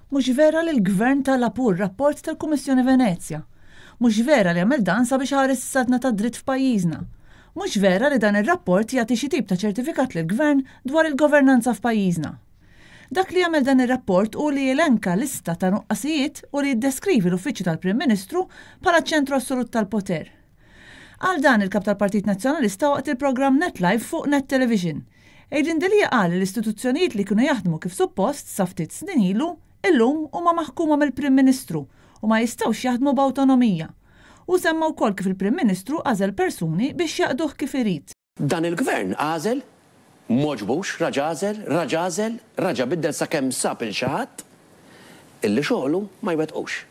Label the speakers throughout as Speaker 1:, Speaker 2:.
Speaker 1: Mhux vera li l-Gvern talab rapport tal-Kummissjoni Venezja. Mhux vera li għamel dan sabiex ħares is-sadna ta' dritt f'pajjiżna. Mhux vera li dan ir-rapport jagħti xi tip ta' ċertifikat lill-Gvern dwar il-governanza f'pajjiżna. Dak li jagħmel dan ir-rapport u li jelenka lista ta' nuqqasijiet u li jiddeskrivi l-Uffiċċju tal-Prim Ministru bħala ċentru assolut tal-poter. Għal dan il-Kap tal-Partit Nazzjonalista waqt il-programm NetLive fuq Net Television. Adrian Delija qal l-istituzzjonijiet li kienu jaħdmu kif suppost sa ftit snin ilu illum huma maħkuma mill-Prim Ministru u ma jistgħux jaħdmu b'awtonomija. U semma wkoll kif il-Prim Ministru għażel persuni biex jaqduh kif irid.
Speaker 2: Dan il-Gvern għażel moġbux, raġa biddel sakemm sab il xi ħadd illi xogħlu ma jwettqux.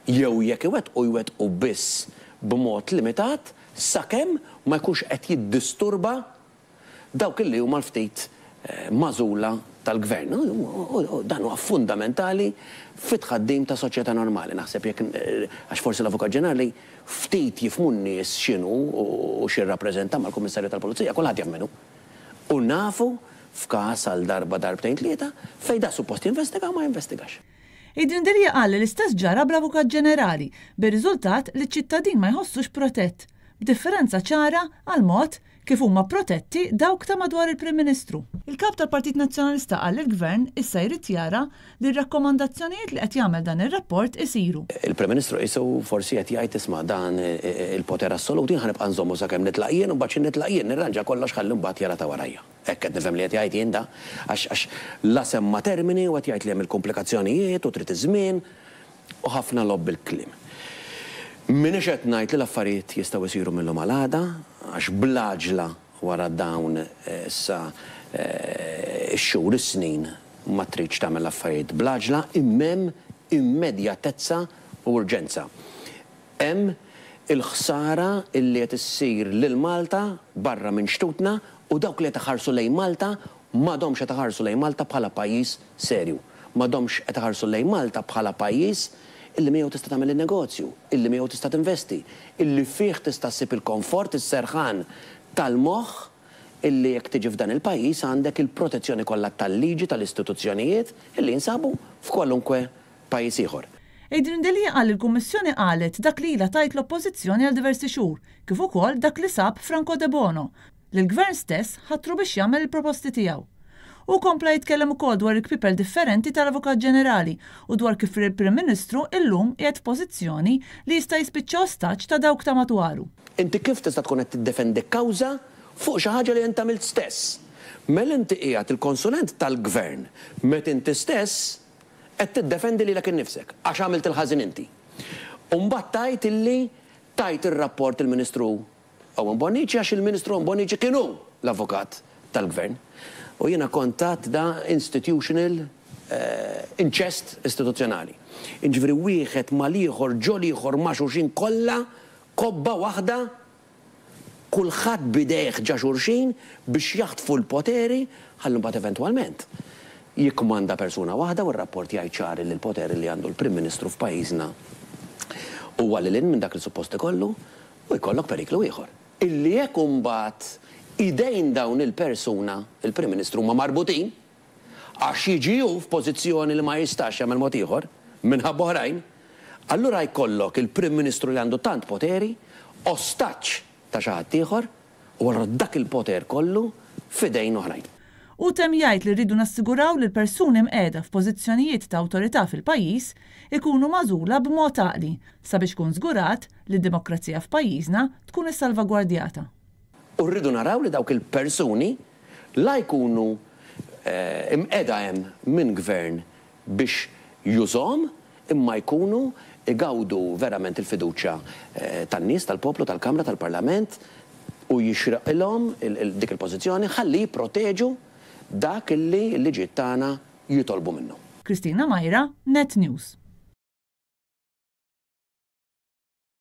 Speaker 2: Jew jekk jwettqu biss b'mod limitat sakemm ma jkunx qed jiddisturba dawk illi huma l-ftit magħżula tal-Gvern. Dan huwa fundamentali fit-tħaddim ta' soċjetà normali. Naħseb jekk għax forsi l-Avukat Ġenerali ftit jifhmu n-nies x'inhu u x'irrappreżenta mal-Kummissarju tal-Pulizija, kulħadd jemmenu. U nafu f'każ għal darbtejn tlieta fejn da suppost jinvestiga ma jinvestigax.
Speaker 1: Adrian Delija qal li l-istess ġara bl-Avukat Ġenerali, bir-riżultat li ċ-ċittadin ma jħossux protett, b'differenza ċara għal mod kif huma protetti dawk ta' madwar il-Prim Ministru. Il-Kap tal-Partit Nazzjonalista qal il-Gvern issa jrid jara li r-rakkomandazzjonijiet li qed jagħmel dan ir-rapport isiru.
Speaker 2: Il-Prim Ministru qisu forsi qed jgħid isma' dan il-poter assoluti ħanibqa' nżommu sakemm nitlaq jien u mbagħad nitlaq jien nirranġa kollox ħalli mbagħad jara ta' warajja. Hekk qed nifhem li qed jgħid jien da għax la semma termini u qed jgħid li hemm il-komplikazzjonijiet u trid iż-żmien u ħafna lobb il-kliem. Minix qed ngħid li l-affarijiet jistgħu jsiru minnhom għal għada għax blaġla wara dawn issa x-xhur is-snin ma tridx tagħmel affarijiet blaġla imem immedjatezza u urġenza. Hemm il-ħsara illi qed issir lil Malta barra minn xtutna u dawk li qed iħarsu lejn Malta m'għadhomx qed iħarsu lejn Malta bħala pajjiż serju. M'għadhomx qed iħarsu lejn Malta bħala pajjiż illi miegħu tista' tagħmel in-negozju, illi miegħu tista' tinvesti, illi fih tista' ssib il-komfort, is-serħan tal-moħħ illi jekk tiġi f'dan il-pajjiż għandek il-protezzjoni kollha tal-liġi tal-istituzzjonijiet illi jinsabu f'kwalunkwe pajjiż ieħor.
Speaker 1: Adrian Delija qal il-Kummissjoni qalet dak li ilha tajt l-Oppożizzjoni għal diversi xhur, kif ukoll dak li sab Franco De Bono, li l-Gvern stess ħattru biex jagħmel il-proposti tiegħu. U kompla jitkellem ukoll dwar il-kpipel differenti tal-Avukat Ġenerali u dwar kif il-Prim Ministru illum qiegħed f'pożizzjoni li jista' jispiċċa ostaġġ ta' dawk ta' madwaru.
Speaker 2: Inti kif tista' tkun qed tiddefendi kawża fuq xi ħaġa li int għamilt stess. Mela inti qiegħed il-konsulent tal-Gvern meta inti stess qed tiddefendi lilek innifsek għax għamilt il-ħażin inti. U mbagħad tajt illi tajt ir-rapport il-Ministru Owen Bonnici għax il-Ministru Bonnici kienu l-avukat tal-Gvern. U jiena kontat da institutional inċest istituzzjonali. Inġifieri wieħed mal ieħor ġol ieħor ma' xulxin kollha kobba waħda kulħadd bidejh ġa xulxin biex jaħtfu l-poteri ħallu mbagħad eventwalment jikmanda persuna waħda u r-rapport jgħid ċari li l-poteri li għandu l-Prim Ministru f'pajjiżna huwa lil minn dak il-suppost ikollu u jkollok periklu ieħor. Illi jekk imbagħad idejn dawn il-persuna, il-Prim Ministru ma marbutin, għax jiġiju f'pożizzjoni li ma jistax jagħmel mod ieħor minħabba oħrajn, allura jkollok il-Prim Ministru li għandu tant poteri, ostaġġ ta' xi ħadd ieħor u allura dak il-poter kollu f'idejn oħrajn.
Speaker 1: U temm jgħid li rridu nassiguraw li l-persuni mqiegħda f'pożizzjonijiet ta' awtorità fil-pajjiż ikunu magħżula b'mod għaqli sabiex tkun żgurat li d-demokrazija f'pajjiżna tkun issalvagwardjata.
Speaker 2: U rridu naraw li dawk il-persuni la jkunu imqiegħda hemm minn gvern biex jużhom imma jkunu igawdu verament il-fiduċja tan-nies, tal-poplu, tal-Kamra, tal-Parlament u jixraqilhom dik il-pożizzjoni ħalli jipproteġu dak illi l-liġijiet tagħna jitolbu minnu.
Speaker 1: Kristina Majra, Net News.